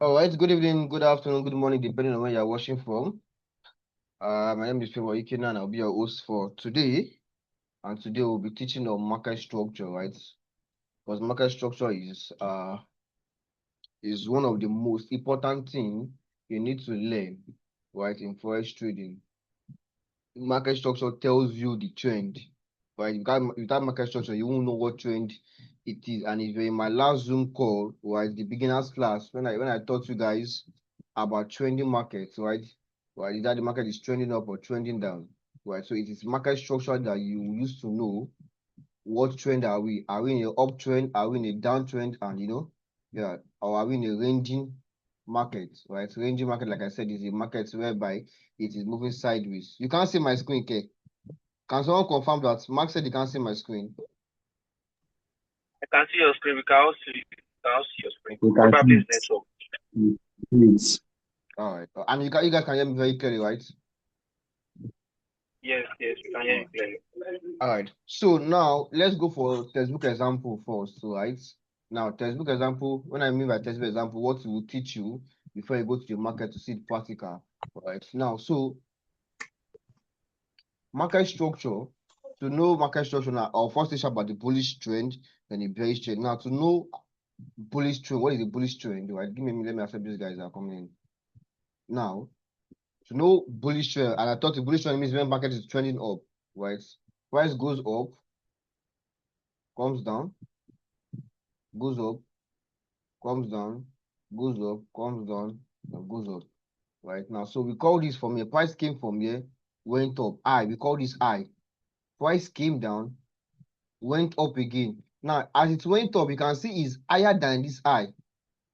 All right, good evening, good afternoon, good morning, depending on where you're watching from. My name is Favor Ikena and I'll be your host for today. And today we'll be teaching on market structure, right? Because market structure is one of the most important thing you need to learn, right, in forex trading. Market structure tells you the trend, right? Without market structure, you won't know what trend it is. And if you're in my last Zoom call, right, the beginners class, when I taught you guys about trending markets, right? Right, either the market is trending up or trending down, right? So it is market structure that you used to know what trend are we? Are we in an uptrend? Are we in a downtrend? And yeah, or are we in a ranging market, right? Ranging market, like I said, is a market whereby it is moving sideways. You can't see my screen, okay? Can someone confirm that? Mark said you can't see my screen. I can see your screen. We can all see your screen. We can Probably see it's network. it. Please. All right. And you guys can hear me very clearly, right? Yes, we can hear you clearly. All right. So now let's go for textbook example first, right? Now, textbook example, when I mean by textbook example, what it will teach you before you go to the market to see it practical, right? Now, so market structure, to know market structure now, I'll first teach about the bullish trend, then the bearish trend. Now, to know bullish trend, what is the bullish trend, right? Let me accept these guys that are coming in. Now, to know bullish trend, and I thought the bullish trend means when market is trending up, right? Price goes up, comes down, goes up, comes down, goes up, comes down, and goes up. Right now, so we call this from here. Price came from here, went up. I, we call this I. Price came down, went up again. Now, as it went up, you can see it's higher than this I,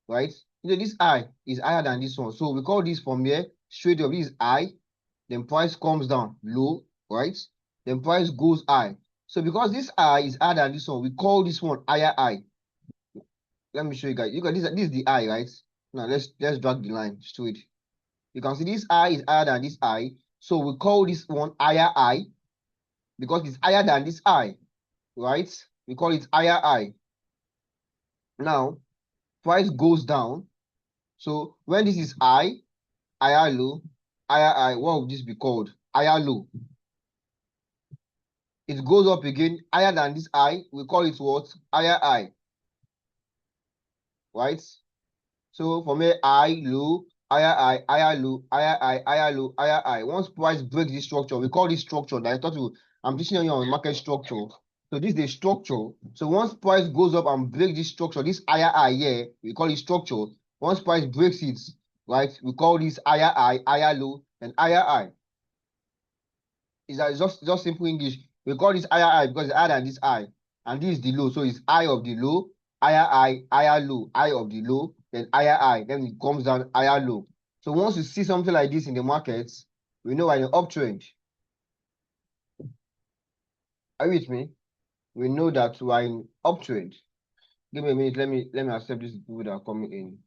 right? This I is higher than this one. So we call this from here straight up. This is I. Then price comes down low, right? Then price goes high. So because this I is higher than this one, we call this one higher I. Let me show you guys. You got this is the I, right? Now let's drag the line straight. You can see this I is higher than this I. So we call this one higher I because it's higher than this I, right? We call it higher I. Now, price goes down. So when this is high, higher low, higher high, what would this be called? Higher low. It goes up again, higher than this high, we call it what? Higher high, right? So from here, high, low, higher low, higher high, higher low, higher high. Once price breaks this structure, we call this structure that I thought I'm teaching you on market structure. So this is the structure. So once price goes up and breaks this structure, this higher high here, we call it structure. Once price breaks it, right, we call this higher high, higher low, and higher high. Is that just simple English? We call this higher high because it's higher than this high, and this is the low. So it's high of the low, higher low, high of the low, then higher high, then it comes down higher low. So once you see something like this in the markets, we know we're in an uptrend. Are you with me? We know that we're in uptrend. Give me a minute. Let me accept these people that are coming in.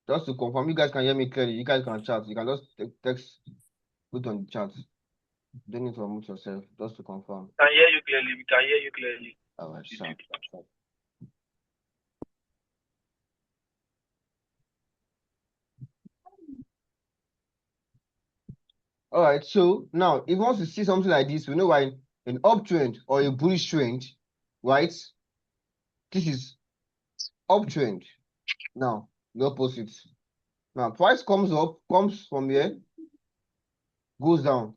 Just to confirm, you guys can hear me clearly. You guys can chat. You can just text, put on the chat. Don't need to unmute yourself. Just to confirm. We can hear you clearly. We can hear you clearly. All right, sharp. All right, so now if you want to see something like this, we know why an uptrend or a bullish trend, right? This is uptrend. Now, the opposite. Now, price comes up, comes from here, goes down,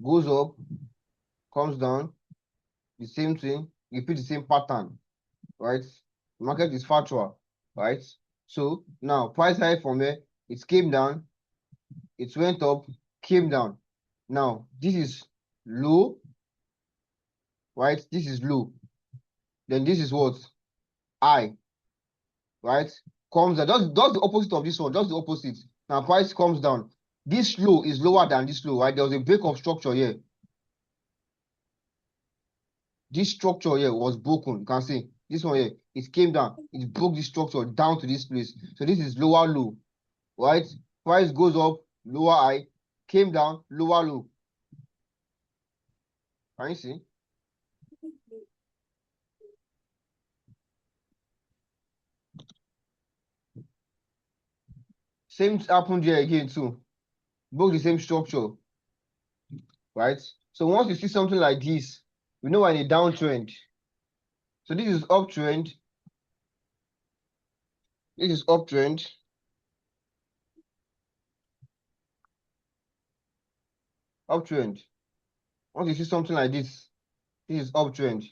goes up, comes down, the same thing, repeat the same pattern, right? The market is factual, right? So now, price high from here, it came down, it went up, came down. Now, this is low, right? This is low. Then this is what? High, right? Comes down. Just the opposite of this one, just the opposite. Now price comes down. This low is lower than this low, right? There was a break of structure here. This structure here was broken. You can see this one here. It came down. It broke this structure down to this place. So this is lower low, right? Price goes up, lower high, came down, lower low. Can you see? Same happened here again too. Both the same structure, right? So once you see something like this, we know we're in a downtrend. So this is uptrend. This is uptrend. Uptrend. Once you see something like this is uptrend.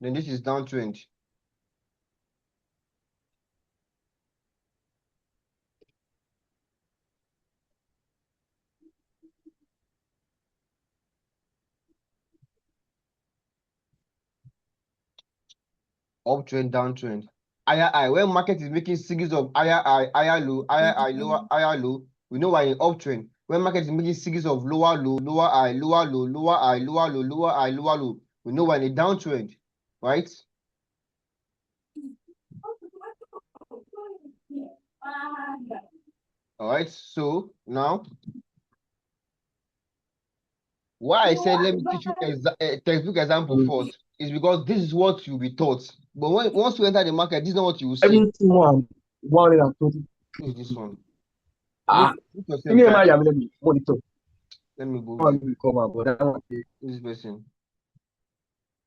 Then this is downtrend. Uptrend, downtrend. Higher high. When market is making series of higher high, higher low, higher low, we know we're in uptrend. When market is making series of lower low, lower high, lower low, lower high, lower low, lower high, lower low, we know we're in a downtrend, right? All right. So now, why I said let me teach you a textbook example first is because this is what you'll be taught. But once you enter the market, this is not what you will see. 71,120. Who is this one? Ah, Look give yourself, me a guys. man, let me monitor. Let me go One back. will come up, but that one dey. This person.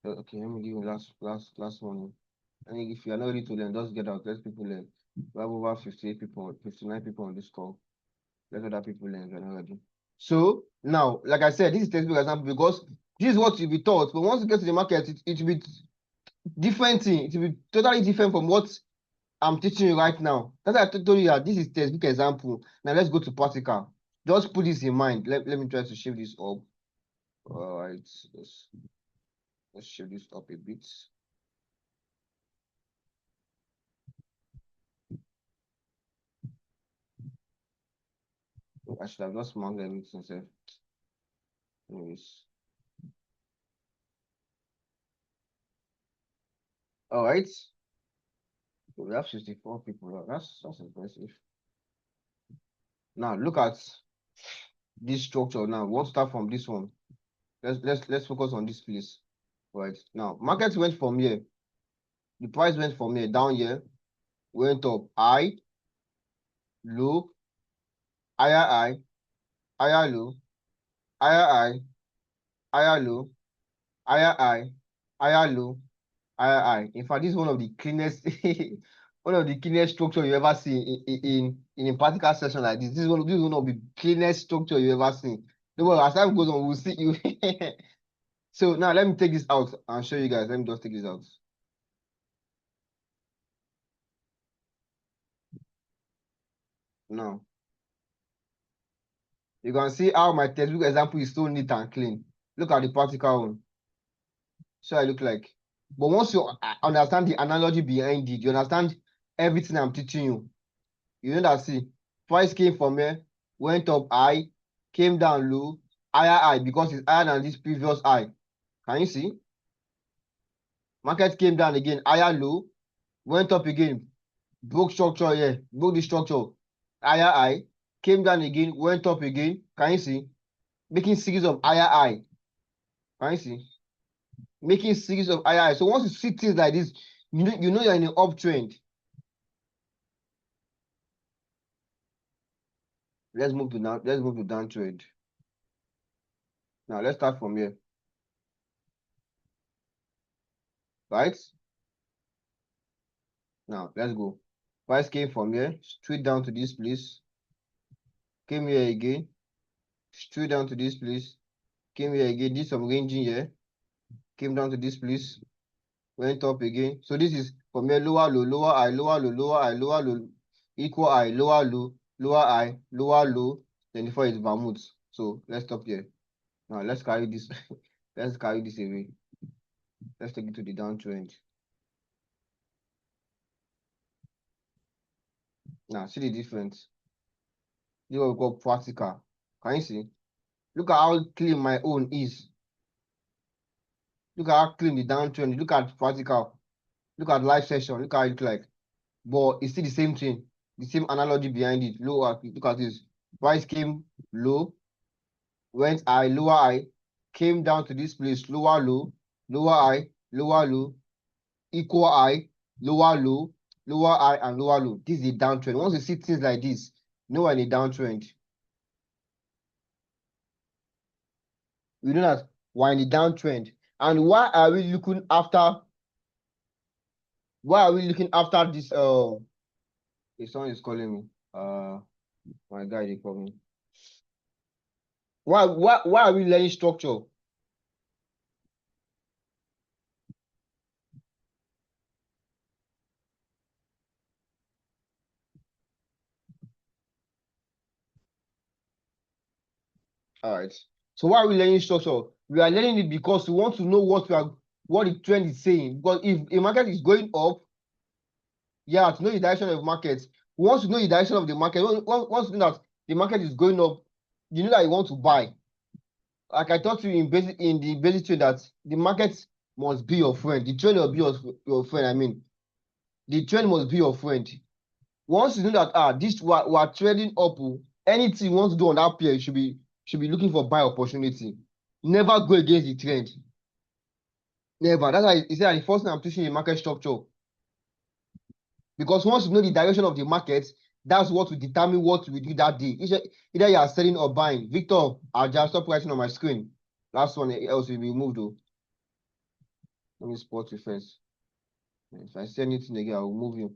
Okay, let me give you last one. And if you are not ready to learn, just get out. Let people learn. We have over 58 people, 59 people on this call. Let other people learn if you're not ready. So now, like I said, this is textbook example because this is what you'll be taught. But once you get to the market, it will be different thing. It will be totally different from what I'm teaching you right now. That's why I told you that this is textbook example. Now let's go to practical. Just put this in mind. Let me try to shape this up. All right, let's shape this up a bit. I should have just marked everything. Anyways. All right. So we have 64 people. That's impressive. Now look at this structure. Now we want to start from this one. Let's focus on this place. Right. Now market went from here. The price went from here down here, went up high, low, higher low, higher high, higher low, higher high, higher low, higher high. In fact, this is one of the cleanest one of the cleanest structure you ever see in a practical session like this. This is one of the cleanest structure you ever see. Don't worry, as time goes on, we'll see you. So now let me take this out and show you guys. Let me just take this out. Now you can see how my textbook example is so neat and clean. Look at the practical one. So I look like. But once you understand the analogy behind it, you understand everything I'm teaching you. You know that see, price came from here, went up high, came down low, higher high because it's higher than this previous high. Can you see? Market came down again, higher low, went up again, broke structure here, broke the structure, higher high, came down again, went up again. Can you see? Making series of higher high. Can you see? Making series of higher high. So once you see things like this, you know you're in an uptrend. Let's move to downtrend. Now let's start from here. Right? Now let's go. Price came from here, straight down to this place. Came here again, straight down to this place. Came here again, did some ranging here. Came down to this place, went up again. So this is from here, lower low, lower high, lower low, lower high, lower low, equal high, lower low, lower high, lower low. Then before it's Vermouth. So let's stop here. Now let's carry this. Let's carry this away. Let's take it to the downtrend. Now see the difference. This is what we call practical. Can you see? Look at how clean my own is. Look at how clean the downtrend. Look at practical. Look at live session. Look how it look like. But it's still the same thing. The same analogy behind it. Look at this. Price came low, went high, lower high, came down to this place, lower low, lower high, lower low, equal high, lower low, lower high and lower low. This is a downtrend. Once you see things like this, know we're in a downtrend. We know that we're in a downtrend. And why are we looking after? Why are we looking after this? Someone is calling me. My guy, they call me. Why are we learning structure? All right. So why are we learning structure? We are learning it because we want to know what the trend is saying. Because if a market is going up, yeah, to know the direction of the market. Once you know the direction of the market, once you know that the market is going up, you know that you want to buy. Like I taught you in the basic trade that the market must be your friend. The trend will be your friend. I mean, the trend must be your friend. Once you know that this we are trading up, anything you want to do on that pair, you should be looking for buy opportunity. Never go against the trend. Never. That's why he said the first thing I'm teaching you market structure. Because once you know the direction of the market, that's what will determine what we do that day. Either you are selling or buying. Victor, I'll just stop writing on my screen. Last one else will be moved though. Let me spot you first. If I see anything again, I will move you.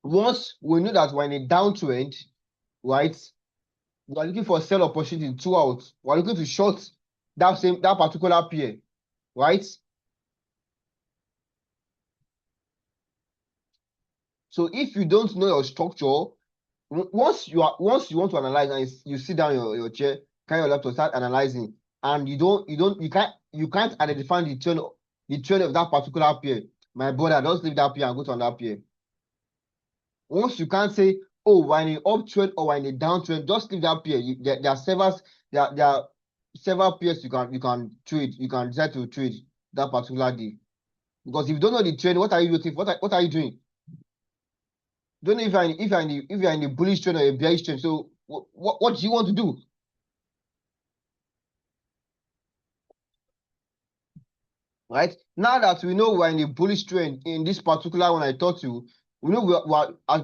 Once we know that we're in a downtrend, right? We are looking for a sell opportunity throughout. We are looking to short that particular pair, right? So if you don't know your structure, once you want to analyze and you sit down your chair, carry your laptop, start analyzing, and you can't identify the trend of that particular pair. My brother, just leave that pair and go to another pair. Once you can't say, oh, we're in an uptrend or we're in a downtrend, just leave that pair. There are several pairs you can trade. You can decide to trade that particular day. Because if you don't know the trend, what are you waiting for? What are you doing? Don't know if you're in a bullish trend or a bearish trend. So what do you want to do? Right? Now that we know we're in a bullish trend in this particular one I taught you, we know we're as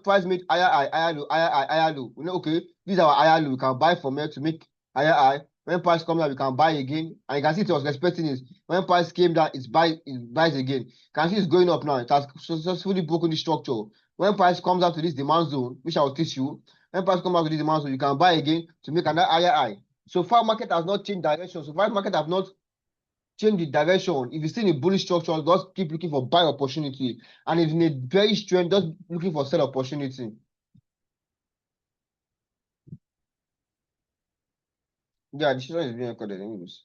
price made higher low, higher low. We know, okay, these are our higher low. We can buy from here to make higher high. When price comes down, we can buy again. And you can see it was respecting it. When price came down, it buys again. You can see it's going up now. It has successfully broken the structure. When price comes out to this demand zone, which I will teach you, when price comes out to this demand zone, you can buy again to make another higher high. So far, market has not changed direction. So far, market have not change the direction. If you see in a bullish structure, just keep looking for buy opportunity. And if in a bearish trend, just looking for sell opportunity. Yeah, the situation is being recorded anyways.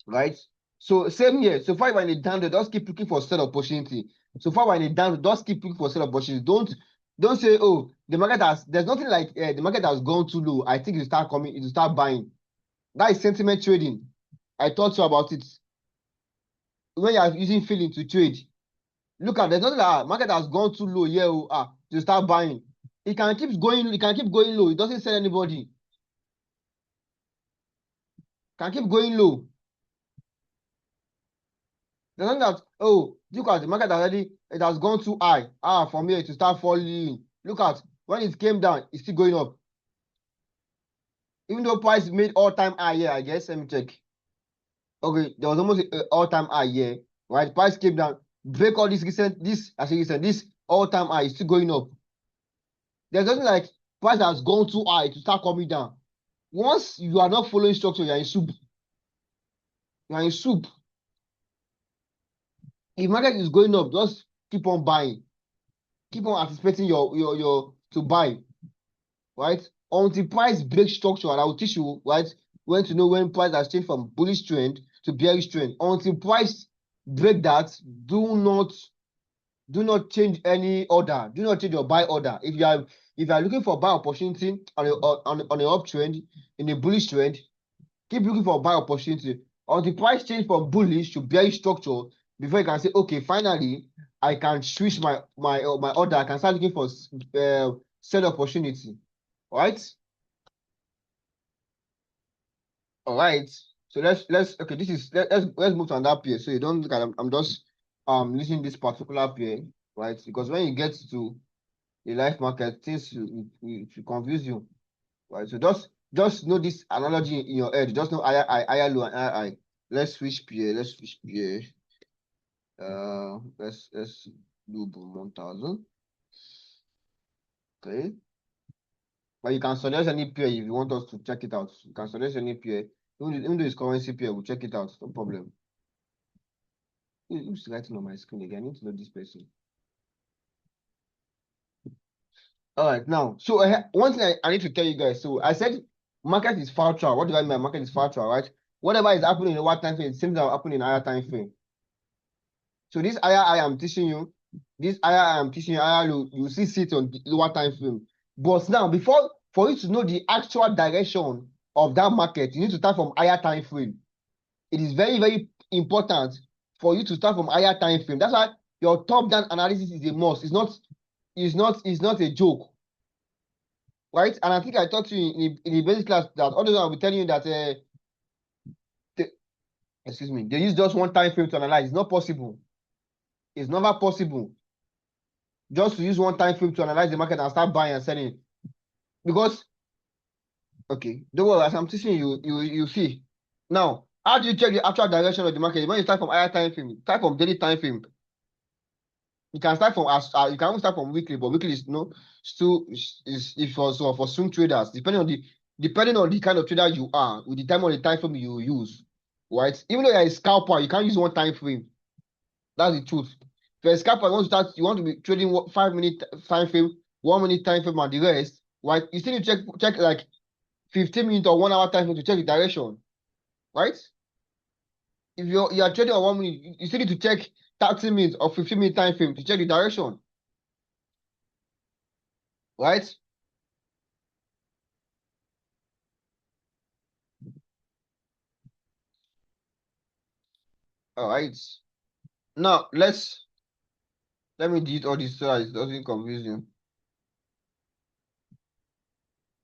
Right? So same here. So far we're in a down, just keep looking for sell opportunity. So far we're in a down, just keep looking for sell opportunity. Don't say, oh, there's nothing like the market has gone too low. I think it will start buying. That is sentiment trading. I taught you about it. When you are using feeling to trade, look at there's nothing like market has gone too low here to start buying. It can keep going low. It doesn't sell anybody. Can keep going low. There's nothing that look at the market it has gone too high. From here to start falling. Look at when it came down, it's still going up. Even though price made all-time high here, I guess. Let me check. Okay, there was almost an all-time high here. Right? Price came down, break all this all-time high is still going up. There's nothing like price has gone too high to start coming down. Once you are not following structure, you're in soup. You're in soup. If market is going up, just keep on buying. Keep on anticipating your to buy. Right? Until price breaks structure, and I will teach you, right, when to know when price has changed from bullish trend to bearish trend. Until price break that, do not change any order. Do not change your buy order. If you are looking for buy opportunity on an uptrend, in a bullish trend, keep looking for buy opportunity until price change from bullish to bearish structure before you can say, okay, finally, I can switch my order. I can start looking for sell opportunity. All right. All right. So let's okay. Let's move to another pair. So you don't look at. I'm just using this particular pair, right? Because when you get to the live market, things will confuse you, right? So just know this analogy in your head. Just know higher low and higher high. Let's switch pair. Let's switch pair. Let's do boom 1000. Okay. But you can suggest any pair if you want us to check it out. You can suggest any pair. Even though it's currency pair, we'll check it out. No problem. Who's writing on my screen again? I need to know this person. All right, now, so one thing I need to tell you guys. So I said market is falter. What do I mean by market is falter, right? Whatever is happening in a what time frame, it seems to happen in higher time frame. So this higher I am teaching you, this higher I am teaching you, higher low, you see sit on the lower time frame. But now, for you to know the actual direction of that market, you need to start from higher time frame. It is very, very important for you to start from higher time frame. That's why your top-down analysis is a must. It's not a joke, right? And I think I taught you in the basic class that all those I'll be telling you that they use just one time frame to analyze. It's not possible. It's never possible just to use one time frame to analyze the market and start buying and selling. Because okay, don't worry, as I'm teaching you, you see. Now, how do you check the actual direction of the market? When you start from higher time frame, start from daily time frame. You can start from you can even start from weekly, but weekly is still is if for swing traders, depending on the kind of trader you are, with the time on the time frame you use, right? Even though you're a scalper, you can't use one time frame. That's the truth. If you're a scalper, you want to be trading 5 minute time frame, 1 minute time frame, and the rest, right? You still need to check like 15 minutes or 1 hour time frame to check the direction, right? If you are trading on 1 minute, you still need to check 30 minutes or 15 minute time frame to check the direction, right? All right. Now let me delete all this so that it doesn't confuse you.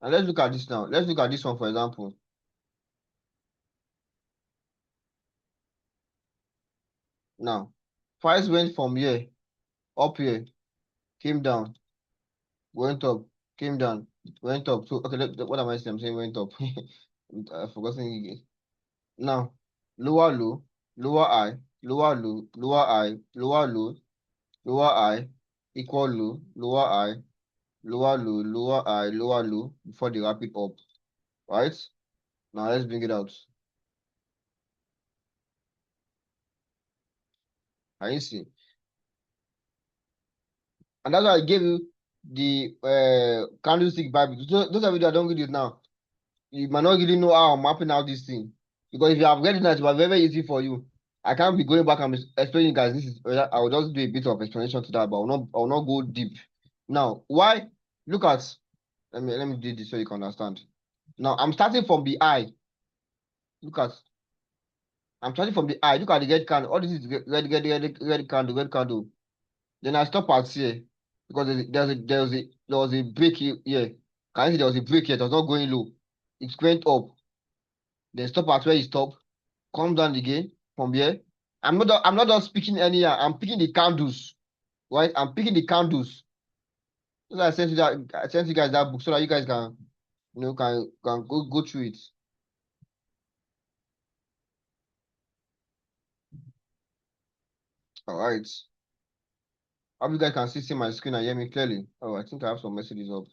And let's look at this now. Let's look at this one for example. Now, price went from here, up here, came down, went up, came down, went up. So okay, what am I saying? I'm saying went up. I've forgotten again. Now, lower low, lower high, lower low, lower high, lower low, lower high, equal low, lower high, lower low, lower high, lower low before they wrap it up. Right? Now let's bring it out. Can you see? And that's why I gave you the candlestick Bible. Those of you that don't read it now, you might not really know how I'm mapping out this thing. Because if you have read it now, it will be very, very easy for you. I can't be going back and explaining, guys. I will just do a bit of explanation to that, but I will not go deep. Now, why? Look at let me do this so you can understand. Now I'm starting from the eye. Look at I'm starting from the eye. Look at the red candle. All this is red candle, red candle. Then I stop at here because there was a break here. Can you see there was a break here? It was not going low. It went up. Then stop at where it stopped. Come down again from here. I'm not just picking any. I'm picking the candles, right? I'm picking the candles. So I sent you that. I sent you guys that book so that you guys can can go through it. All right. Hope you guys can see my screen and hear me clearly. Oh, I think I have some messages up.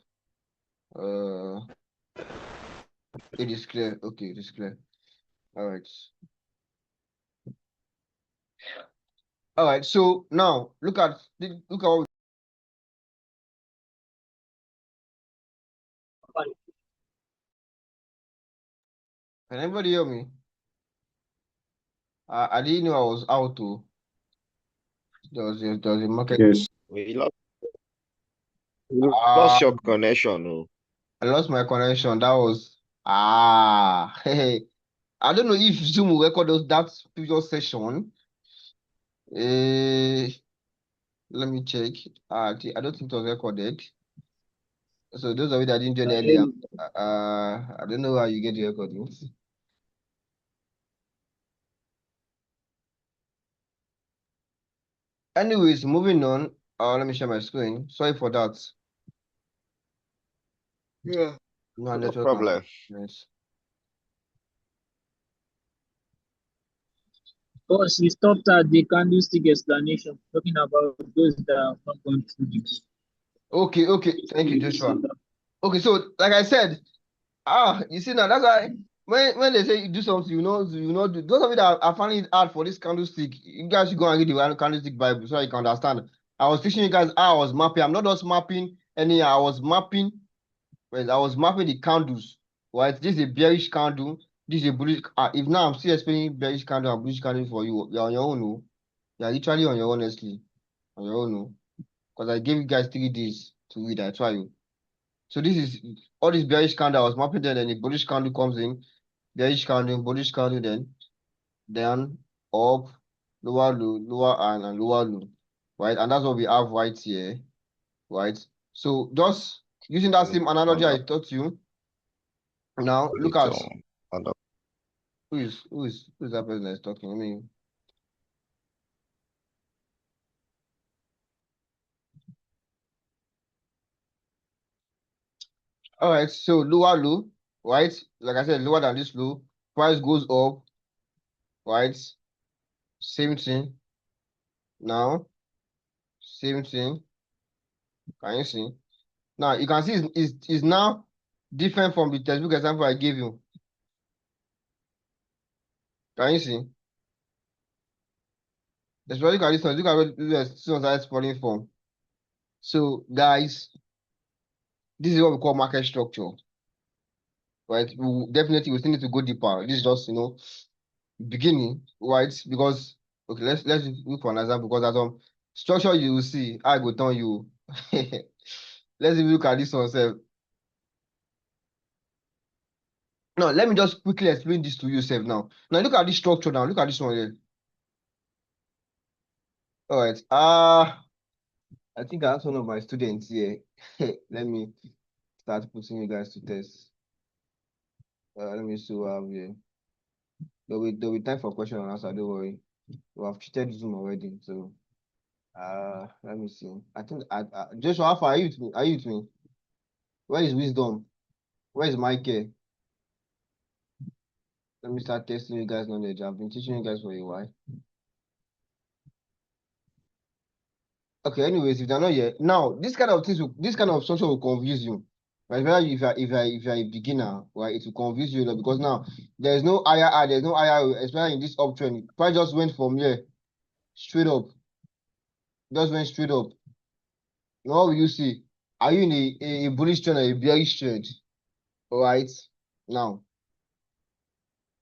It is clear. Okay, it is clear. All right. All right. So now look at what can everybody hear me? I didn't know I was out to. There was a market. Yes. We Ah, lost your connection. Oh. I lost my connection. That was hey. I don't know if Zoom will record that previous session. Eh, let me check. I don't think it was recorded. So those of you that didn't join earlier, I don't know how you get the recordings. Anyways, moving on. Let me share my screen. Sorry for that. Yeah, No no network and problem. yes. Boss, we stopped at the candlestick explanation, talking about those that are not going through this. Okay. Thank you, Joshua. Okay, so like I said, you see now that's why when they say you do something, you know do those of you that are finding it hard for this candlestick, you guys should go and read the candlestick Bible so you can understand. I was teaching you guys how I was mapping. I'm not just mapping any, I was mapping, well, I was mapping the candles. Right? This is a bearish candle, this is a bullish. If now I'm still explaining bearish candle and bullish candle for you, you're on your own, no. You're literally on your own, honestly. On your own, no. Because I gave you guys 3 days to read, I try you. So this is all this bearish candle I was mapping then, and the bullish candle comes in, bearish candle, bullish candle, then up, lower low, lower and lower low, right? And that's what we have right here, right? So just using that same analogy I taught you, now look at who is that person that's talking? I mean, all right. So lower low, right? Like I said, lower than this low, price goes up, right? Same thing. Now, same thing. Can you see? Now you can see it's now different from the textbook example I gave you. Can you see? Especially look at this one. Look at where this one started falling from. So guys, this is what we call market structure, right? We definitely we still need to go deeper. This is just beginning, right? Because okay, let's look for an example because as structure you will see, I go tell you. Let's even look at this one. Sef. Now let me just quickly explain this to you, Sef. Now look at this structure. Now look at this one here. All right. I think I asked one of my students here. Let me start putting you guys to test. Let me see what I have here. There'll be time for question and answer, don't worry. We have cheated Zoom already, so let me see. I think Joshua, how far are you with me? Are you with me? Where is wisdom? Where is Michael? Let me start testing you guys' knowledge. I've been teaching you guys for a while. Okay, anyways, if they're not yet, now this kind of things, this kind of structure will confuse you. Right? Especially if you're a beginner, right, it will confuse you a lot because now there's no IRR, there's no IRR, especially in this uptrend. Price just went from here straight up, just went straight up. Now what will you see? Are you in a bullish trend or a bearish trend? All right, now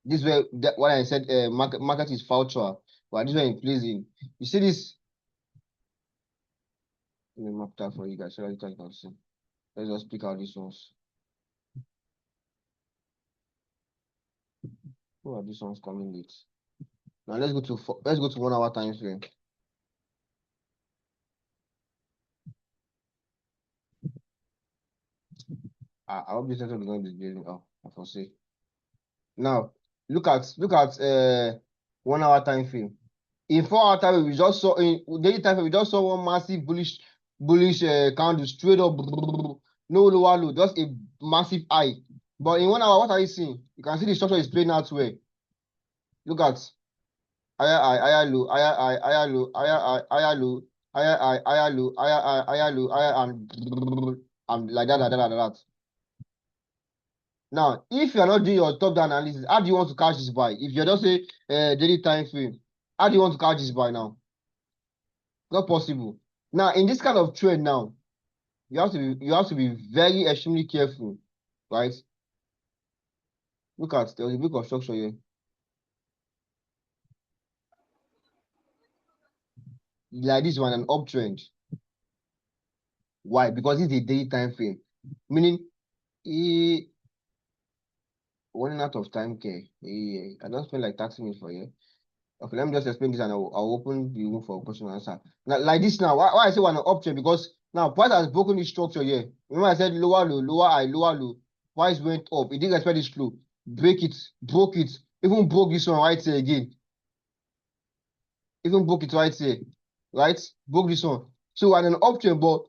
this is where what I said. Market is falter, but this is where it plays in. You see this? Let me map that for you guys so that you guys can see. Let's just pick out these ones. Who are these ones coming late? Now let's go to 1 hour time frame. I hope this network is going to be getting. Oh, I foresee. Now look at 1 hour time frame. In 4 hour time frame, we just saw in daily time frame, we just saw one massive bullish candle straight up, no lower low, just a massive high. But in 1 hour, what are you seeing? You can see the structure is playing out well. Look at higher low, higher low, higher low, higher low, higher low, and like that. Now, if you're not doing your top-down analysis, how do you want to catch this buy? If you're just say daily time frame, how do you want to catch this buy now? Not possible. Now, in this kind of trade now, you have to be very extremely careful, right? Look at there's a big construction here. Like this one, an uptrend. Why? Because it's a daily time frame. Meaning running out of time care. I don't spend like 30 minutes for you. Okay, let me just explain this and I'll open the room for question and answer. Now, like this now, why I say one uptrend? Because now price has broken this structure here. Remember I said lower low, lower high, lower low. Price went up. It didn't expect this low. Break it, broke it, even broke this one right here again. Even broke it right here. right? Broke this one. So at an uptrend, but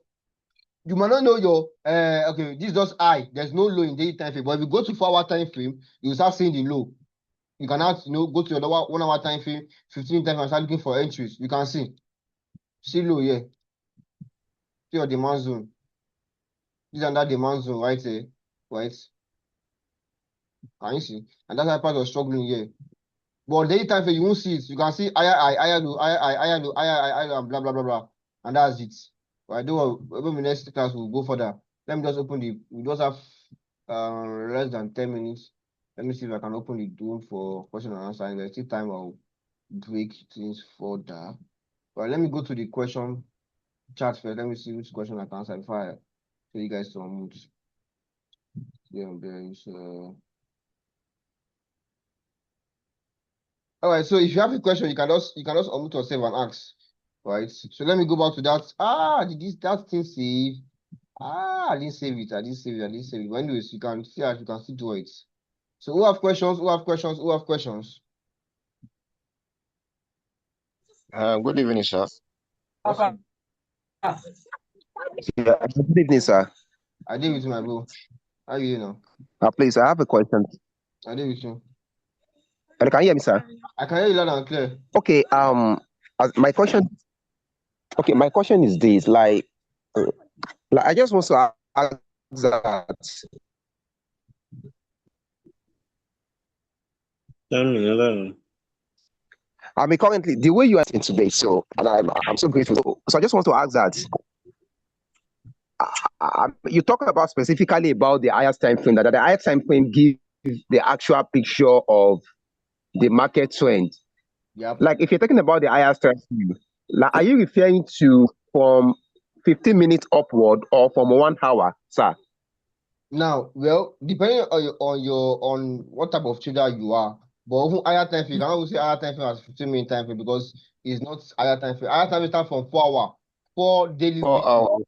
you might not know your okay, this is just high. There's no low in daily time frame. But if you go to 4-hour time frame, you will start seeing the low. You can now go to your 1 hour time frame, 15 time and start looking for entries. You can see low here. See your demand zone. This is under demand zone right here, right? Can you see? And that's why part of struggling here. But daily time frame, you won't see it. You can see higher low, higher low, higher low, and blah blah blah blah. And that's it. Right? Don't worry, when the next class will go further. Let me just open we just have less than 10 minutes. Let me see if I can open the Doom for question and answer. And there's still time I'll break things further. But let me go to the question chat first. Let me see which question I can answer before I show you guys to unmute. Yeah, there is all right, so if you have a question, you can just unmute yourself and ask. Right. So let me go back to that. Did that thing save? I didn't save it. I didn't save it. But anyways, you can see that you can still do it. So who have questions? Who have questions? Good evening, sir. Awesome. Yeah, good evening, sir. I did with you, my bro. How are you now? Please, I have a question. I did with you. Can you hear me, sir? I can hear you loud and clear. Okay. My question. Okay, my question is this: I just want to ask that. I mean, currently the way you are saying today, so and I'm so grateful. So I just want to ask that. You talk about specifically about the highest time frame. That the highest time frame gives the actual picture of the market trend. Yep. Like if you're talking about the highest time frame, like are you referring to from 15 minutes upward or from 1 hour, sir? Now, well, depending on what type of trader you are, but even higher time frame, you cannot say higher time frame as 15-minute time frame because it's not higher time frame. Higher time frame starts from 4 hour, 4 daily 4 weekly. hours.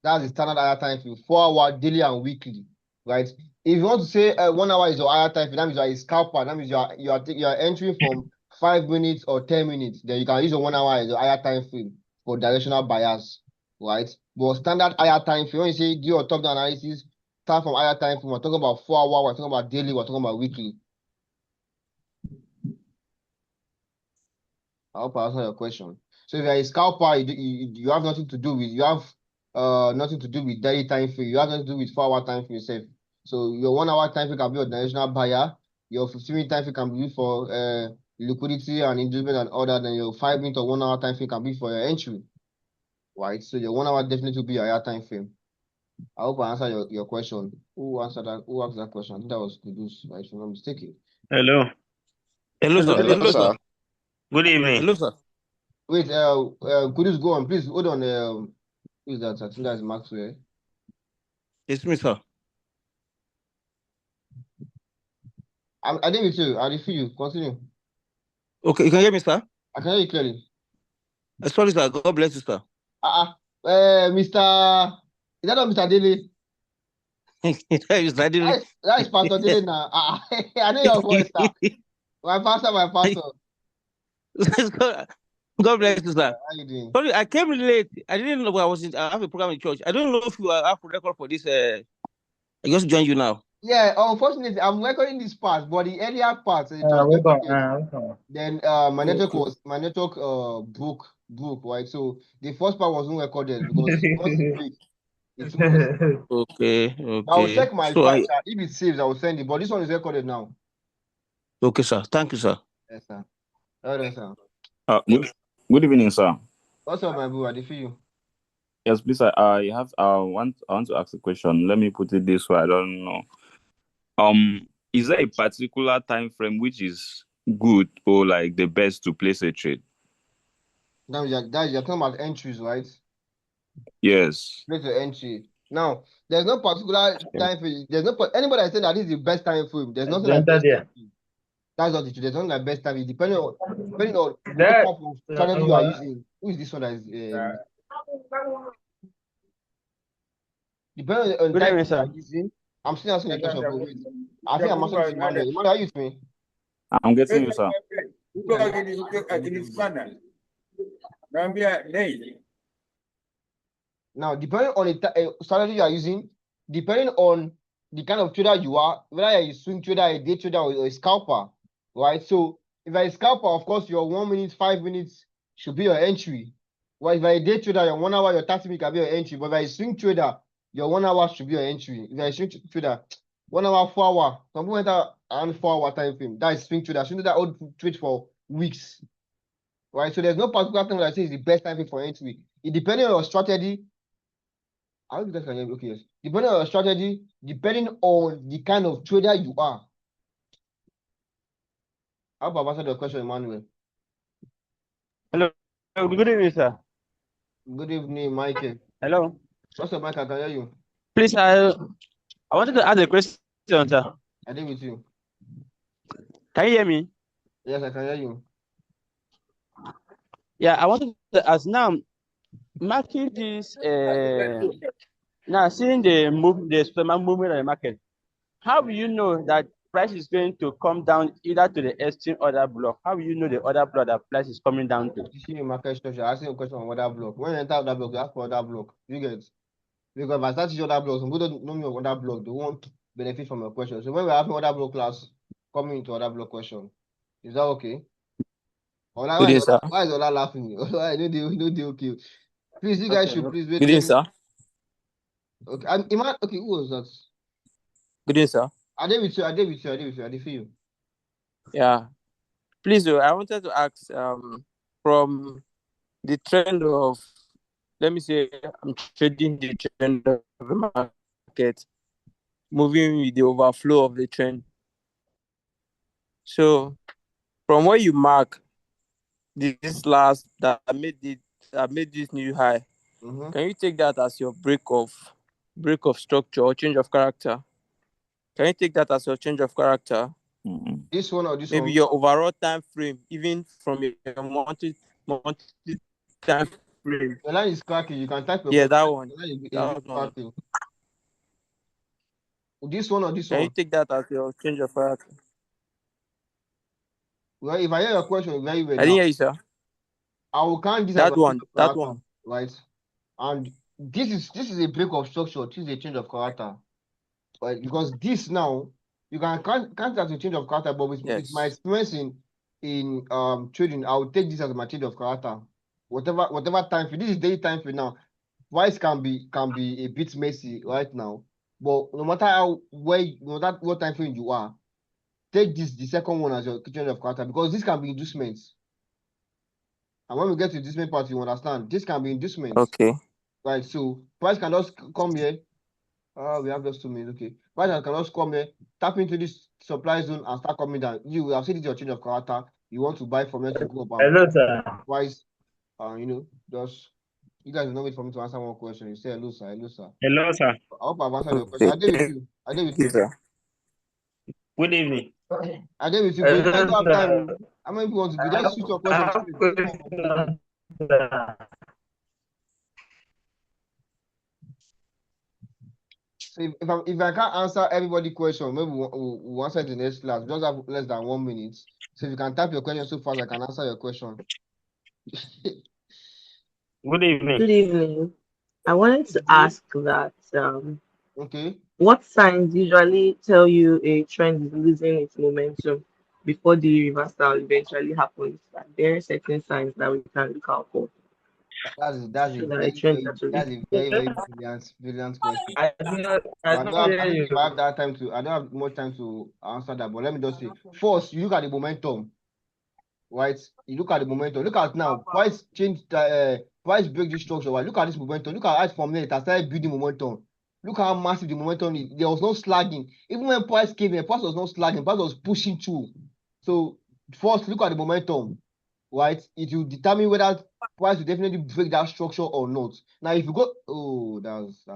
That's the standard higher time frame, 4 hour daily and weekly, right? If you want to say 1 hour is your higher time frame, that means you are a scalper. That means you are entering from 5 minutes or 10 minutes. Then you can use your 1 hour as your higher time frame for directional bias, right? But standard higher time frame, when you say do your top-down analysis, start from higher time frame. We're talking about 4 hour. We're talking about daily. We're talking about weekly. I hope I answered your question. So if you're a scalper, you have nothing to do with nothing to do with daily time frame. You have nothing to do with 4 hour time frame yourself. So your 1 hour time frame can be your directional buyer. Your 15-minute time frame can be for liquidity and inducement and all that. Then your 5-minute or 1 hour time frame can be for your entry. Right? So your 1 hour definitely will be your higher time frame. I hope I answered your question. Who asked that question? I think that was Kudus, right? If I'm not mistaken. Hello. Hello, sir. Hello, Hello, sir. sir. Good evening. Hello, sir. Wait, Kudus, go on, please. Hold on. Who is that? I think that's Maxwell. It's me, sir. I did with you. I refuse you. Continue. Okay, you can hear me, sir? I can hear you clearly. Sorry, sir. God bless you, sir. Mr. Is that not Mr. Daly? I didn't... That is Pastor Daly now. I know your voice, sir. My pastor. God bless you, sir. How you doing? Sorry, I came late. I didn't know I have a program in church. I don't know if you have to record for this. I just joined you now. Yeah, unfortunately, I'm recording this part, but the earlier part, it was Welcome. then my network broke, right? So the first part wasn't recorded because once it breaks, it finished. Okay, I'll okay. check my So file, sir. If it saves, I will send it. But this one is recorded now. okay, sir. Thank you, sir. Yes, sir. All right, sir. Good evening, sir. What's up, my bro? I feel you. Yes, please. I want to ask a question. Let me put it this way. I don't know. Is there a particular time frame which is good or like the best to place a trade? Now you're talking about entries, right? Yes. Place your entry. Now, there's no particular time frame. There's no anybody that said that this is the best time frame. There's nothing like best time frame. That's not the truth. There's nothing like best time frame. Depending on what type of strategy you are using. Who is this one that is depending on type you are using. I'm still asking the question, but wait. I think I'm asking to Emmanuel. Emmanuel, are you with me? I'm getting you, sir. Now, depending on the strategy you are using, depending on the kind of trader you are, whether you're a swing trader, a day trader, or a scalper, right? So, if you're a scalper, of course, your 1 minute, 5 minutes should be your entry. Well, if you're a day trader, your 1 hour, your 30 minutes can be your entry. But if you're a swing trader, your 1 hour should be your entry. If you're a swing trader, 1 hour, 4 hour, some people enter around 4 hour time frame. That is swing trader. Shouldn't do that old trade for weeks, right? So, there's no particular thing that I say is the best time frame for entry. It depending on your strategy. I hope you guys can hear me. Okay, yes. Depending on your strategy, depending on the kind of trader you are. I hope I've answered your question, Emmanuel. Hello. Good evening, sir. Good evening, Michael. Hello. What's up, Mike? I can hear you. Please, I wanted to ask a question, sir. I did with you. Can you hear me? Yes, I can hear you. Yeah, I wanted to ask now, marking this, now seeing the movement of the market, how will you know that price is going to come down either to the extreme order block? How will you know the order block that price is coming down to? You see, market structure. I asked you a question on other block. When you enter other block, you ask for other block. You get? Because if I start teaching other blocks, some people don't know me on other block. They won't benefit from your question. So when we're having other block class, coming into other block question, is that okay? Or like, Good day, sir. why is Ola laughing? Why no dey okay? Please, you guys should please wait. Good day, sir. Okay, okay, who was that? Good day, sir. I did with you. I did feel you. Yeah. Please, I wanted to ask from the trend of, let me say, I'm trading the trend of the market, moving with the overflow of the trend. So, from where you mark this last that made this new high, can you take that as your break of structure or change of character? Can you take that as your change of character? This one or this Maybe one? your overall time frame, even from your monthly time frame. The line is cracking. You can type your Yeah, question. that one. The line is That one. cracking. This one or this Can you one? take that as your change of character? Well, if I hear your question very well I didn't now, hear you, sir. I will count this as That a one. change of That character, one. right? And this is a break of structure. This is a change of character, right? Because this now you can count it as a change of character, but with my Yes. experience in trading, I will take this as my change of character. Whatever time frame. This is daily time frame now. Price can be a bit messy right now, but no matter no matter what time frame you are, take this the second one as your change of character because this can be inducements. And when we get to inducement part, you understand this can be inducements. Okay. Right. So price can just come here. We have just 2 minutes. Okay. Price can just come here, tap into this supply zone and start coming down. You have seen this your change of character. You want to buy from here to go up. Hello, sir. Price, just you guys will not wait for me to answer one question. You say hello, sir. Hello, sir. Hello, sir. I hope I've answered your question. I did with you. I did with you. Sir. Good evening. I did with you. But you guys don't have time. How many people want to be? Just shoot your question straight. So if I can't answer everybody question, maybe we'll answer it in the next class. We just have less than 1 minute. So if you can type your question so fast, I can answer your question. Good evening. Good evening. I wanted to ask that Okay. what signs usually tell you a trend is losing its momentum before the reversal eventually happens? Are there certain signs that we can look out for? That's So that a trend is actually very brilliant question. I don't But I hear think you. if I have that time I don't have much time to answer that. But let me just say, first, you look at the momentum, right? You look at the momentum. Look at now, price change, price break this structure. Right? Look at this momentum. Look at it from there. It has started building momentum. Look how massive the momentum is. There was no slagging. Even when price came in, price was not slagging. Price was pushing through. So first, look at the momentum, right? It will determine whether price will definitely break that structure or not. Now, if you go, that's